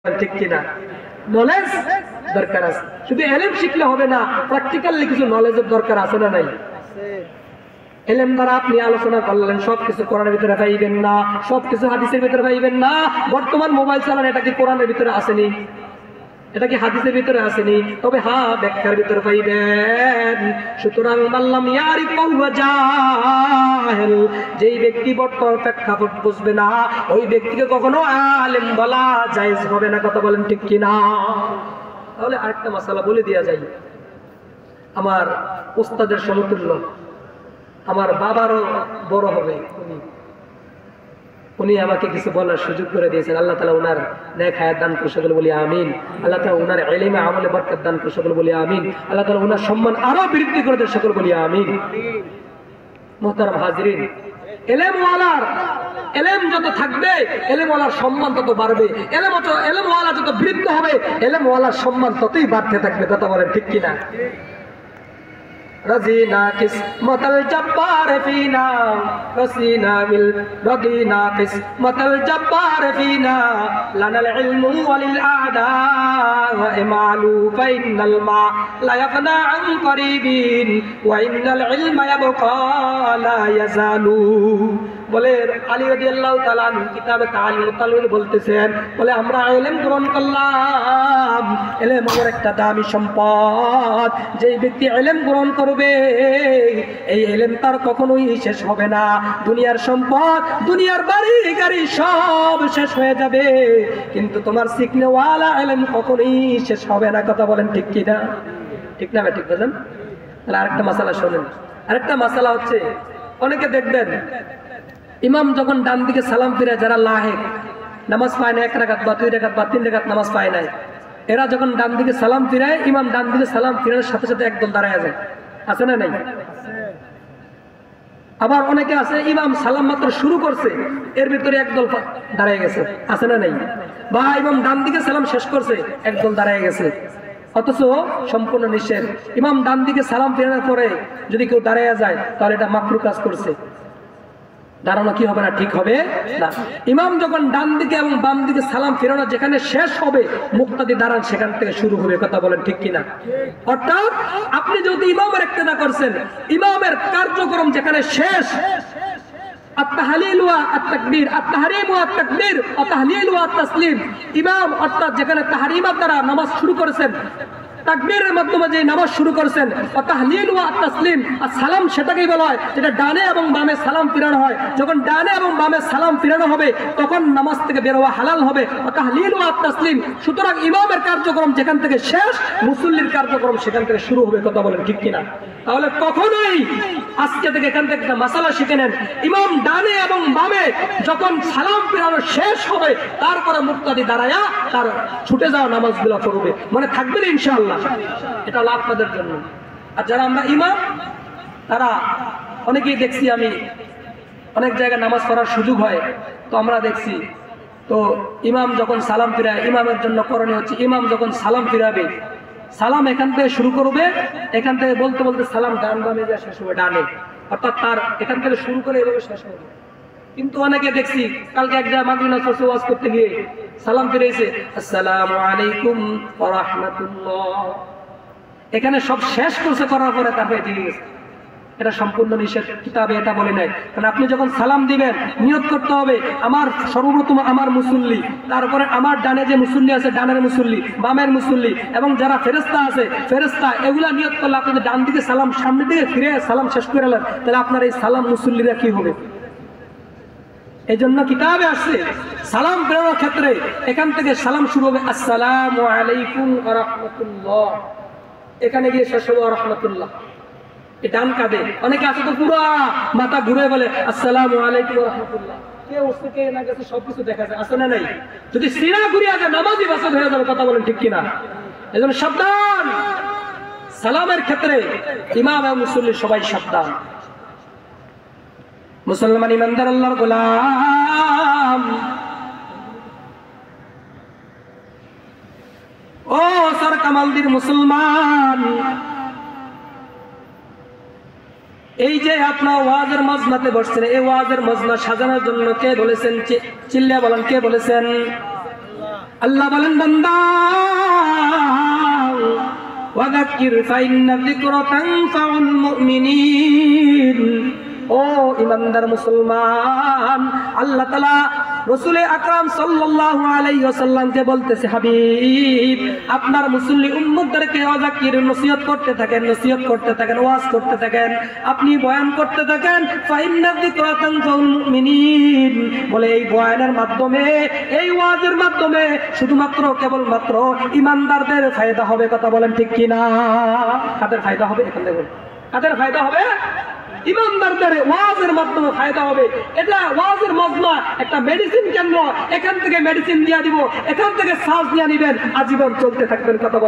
ঠিক কিনা? নলেজ দরকার আছে, শুধু ইলম শিখলে হবে না, প্র্যাকটিক্যালি কিছু নলেজের দরকার আছে না নাই? ইলম দ্বারা আপনি আলোচনা করলেন, সবকিছু কোরআনের ভিতরে পাইবেন না, সবকিছু হাদিসের ভিতরে পাইবেন না। বর্তমান মোবাইল চালান, এটা কি কোরআনের ভিতরে আসেনি? এটা কি হাদিসের ভিতরে আসেনি? তবে হ্যাঁ, ব্যাখ্যার ভিতরে পাইবেন। সুতরাং মাল্লাম ইয়ারিফ ওয়া জাহিল, যেই ব্যক্তি বর্তমান প্রেক্ষাপট বুঝবে না, ওই ব্যক্তিকে কখনো আলেম বলা জায়েজ হবে না। কথা বলেন ঠিক কিনা? তাহলে আরেকটা মাসালা বলে দেওয়া যায়। আমার উস্তাদের সমতুল্য, আমার বাবারও বড় হবে উনি আমাকে কিছু বলার সুযোগ করে দিয়েছেন। আল্লাহ তাআলা ওনার নেক হায়াত দান করে সকলে বলি আমিন। আল্লাহ তাআলা ওনার ইলমে আমলে বরকত দান করে সকলে বলি আমিন। আল্লাহ তাআলা ওনার সম্মান আরো বৃদ্ধি করে দেন, সকলে বলি আমিন। মুহতারাম হাজিরিন, ইলমওয়ালার ইলম যত থাকবে, ইলমওয়ালার সম্মান তত বাড়বে। ইলমওয়ালা যত বৃদ্ধি হবে, ইলমওয়ালার সম্মান ততই বাড়তে থাকবে। কথা বলেন ঠিক কিনা? رضينا قسمة الجبار فينا، رضينا قسمة الجبار فينا، لنا العلم وللأعداء مالوا، فإن الماء لا يفنى عن قريب، وإن العلم يبقى لا يزال। বলে আলী রাদিয়াল্লাহু তাআলা কিতাবে তাআলিমুত তালবিন বলতেছেন, বলে আমরা ইলম গ্রহণ করলাম, ইলম আমার একটা দামি সম্পদ। যেই ব্যক্তি ইলম গ্রহণ করবে, এই ইলম তার কখনোই শেষ হবে না। দুনিয়ার সম্পদ, দুনিয়ার বাড়ি গাড়ি সব শেষ হয়ে যাবে, কিন্তু তোমার শিখনেওয়ালা ইলম কখনোই শেষ হবে না। কথা বলেন ঠিক কিনা? ঠিক না? ঠিক বলেন। তাহলে আরেকটা মাসালা শোনেন। আরেকটা মাসালা হচ্ছে, অনেকে দেখবেন ইমাম যখন ডান দিকে সালাম ফিরে, যারা লাহেক নামাজ পায় না, 1 রাকাত বা 2 রাকাত বা 3 রাকাত নামাজ পায় না, এরা যখন ডান দিকে সালাম ফিরায়, ইমাম ডান দিকে সালাম ফিরানোর সাথে সাথে একদল দাঁড়ায় যায়। আছে না নাই? আবার অনেকে আছে, ইমাম সালাম মাত্র শুরু করছে, এর ভিতরে একদল দাঁড়ায় গেছে। আছে না নাই? বা ইমাম ডান দিকে সালাম শেষ করছে, একদল দাঁড়ায় গেছে, অথচ সম্পূর্ণ নিষেধ। ইমাম ডান দিকে সালাম ফেরানোর পরে যদি কেউ দাঁড়ায় যায়, তাহলে এটা মাকরুহ কাজ করছে। দাঁড়ানো কি হবে না? ঠিক হবে না। ইমাম যখন ডান দিকে এবং বাম দিকে সালাম ফেরানো যেখানে শেষ হবে, মুক্তাদি দাঁড়ান সেখান থেকে শুরু হবে। কথা বলেন ঠিক কিনা? অর্থাৎ আপনি যদি ইমামের ইক্তেদা করছেন, ইমামের কার্যক্রম যেখানে শেষ, আত-তাহলিল ওয়া আত-তাকবীর, আত-তাহরিম ওয়া আত-তাকবীর, আত-তাহলিল ওয়া আত-তাসলিম, ইমাম অর্থাৎ যেখানে তাহরিমাত দ্বারা নামাজ শুরু করেছেন, তাকবীরের মাধ্যমে যে নামাজ শুরু করেছেন, তাহলিল ওয়া তাসলিম আর সালাম, সেটাকেই বলা হয় যেটা ডানে এবং বামে সালাম ফিরানো হয়। যখন ডানে এবং বামে সালাম ফিরানো হবে, তখন নামাজ থেকে বের হওয়া হালাল হবে। তাহলিল ওয়া তাসলিম। সুতরাং ইমামের কার্যক্রম যেখান থেকে শেষ, মুসল্লির কার্যক্রম সেখান থেকে শুরু হবে। কথা বলেন ঠিক কিনা? তাহলে কখনোই আজকে থেকে এখান থেকে একটা মাসালা শিখে নেন, ইমাম ডানে এবং বামে যখন সালাম ফিরানো শেষ হবে, তারপরে মুক্তাদি দাঁড়ায়া তার ছুটে যাওয়া নামাজগুলো পড়বে। মানে থাকবেন ইনশাআল্লাহ। এটা হলো আপনাদের জন্য। আর যারা আমরা ইমাম, তারা অনেকেই দেখছি, আমি অনেক জায়গায় নামাজ পড়ার সুযোগ হয়, তো আমরা দেখছি, তো ইমাম যখন সালাম ফিরায়, ইমামের জন্য করণীয় হচ্ছে, ইমাম যখন সালাম ফিরাবে, সালাম এখান থেকে শুরু করবে, এখান থেকে বলতে বলতে সালাম ডান বামে যা শেষ হবে ডানে, অর্থাৎ তার এখান থেকে শুরু করে এভাবে শেষ হবে। কিন্তু অনেকে দেখছি, কালকে এক জায়গায় মাগরিব নামাজ ওয়াজ করতে গিয়ে সালাম ফিরেছে, আসসালামু আলাইকুম ওয়া রাহমাতুল্লাহ, এখানে সব শেষ করছে, করার পরে তারপরে দিয়ে গেছে। এটা সম্পূর্ণ নিষেধ, কিতাবে এটা বলে নাই। কারণ আপনি যখন সালাম দিবেন, নিয়ত করতে হবে আমার সর্বপ্রথম আমার মুসল্লি, তারপরে আমার ডানে যে মুসল্লি আছে ডানের মুসল্লি, বামের মুসল্লি, এবং যারা ফেরেশতা আছে ফেরেশতা, এগুলা নিয়ত করলে আপনি যদি ডান দিকে সালাম সামনের দিকে ফিরে সালাম শেষ করে এলেন, তাহলে আপনার এই সালাম মুসল্লিরা কি হবে? এই জন্য কিতাবে আসছে সালাম ফেরানোর ক্ষেত্রে এখান থেকে সালাম শুরু হবে আসসালামু আলাইকুম ওয়া রাহমাতুল্লাহ, এখানে গিয়ে শেষ হবে ওয়া রাহমাতুল্লাহ। এই ডান কাঁধে অনেকে আছে তো পুরো মাথা ঘুরে বলে আসসালামু আলাইকুম ওয়া রাহমাতুল্লাহ, কে উঠছে কে না গেছে সবকিছু দেখা যায়। আছে না নাই? যদি সিনা ঘুরিয়ে যায়, নামাজই বাসদ হয়ে যাবে। কথা বলেন ঠিক কিনা? এই জন্য সাবধান, সালামের ক্ষেত্রে ইমাম এবং মুসল্লি সবাই সাবধান। মুসলমান ইমানদার আল্লাহর গোলাম, ও সর কামালদির মুসলমান, এই যে আপনার ওয়াজের মজমাতে বসছেন, এই ওয়াজের মজমা সাজানোর জন্য কে বলেছেন? চিল্লা বলেন, কে বলেছেন? আল্লাহ বলেন বান্দা ওয়াযাক্কির ফাইন্না যিকরা তানফাউল মুমিনিন। ও ইমানদার মুসলমান, আল্লাহ তাআলা রাসূল আকরাম সাল্লাল্লাহু আলাইহি ওয়াসাল্লামকে বলতেছে, হাবিব আপনার মুসল্লি উম্মতদেরকে ওয়াযাক্কির নসিহত করতে থাকেন, নসিহত করতে থাকেন, ওয়াজ করতে থাকেন, আপনি বয়ান করতে থাকেন। ফাইন্না যিকরা তানফাউল মুমিনিন, বলে এই বয়ানের মাধ্যমে, এই ওয়াজের মাধ্যমে শুধুমাত্র কেবলমাত্র ইমানদারদের ফায়দা হবে। কথা বলেন ঠিক কিনা? কাদের ফায়দা হবে? এখন দেখুন কাদের ফায়দা হবে? ইমানদারদের ওয়াজের মাধ্যমে ফায়দা হবে। এটা ওয়াজের মজমা, একটা মেডিসিন কেন্দ্র। এখান থেকে মেডিসিন দিয়ে দিব, এখান থেকে শ্বাস নিয়ে নিবেন, আজীবন চলতে থাকবেন। কথা বলেন।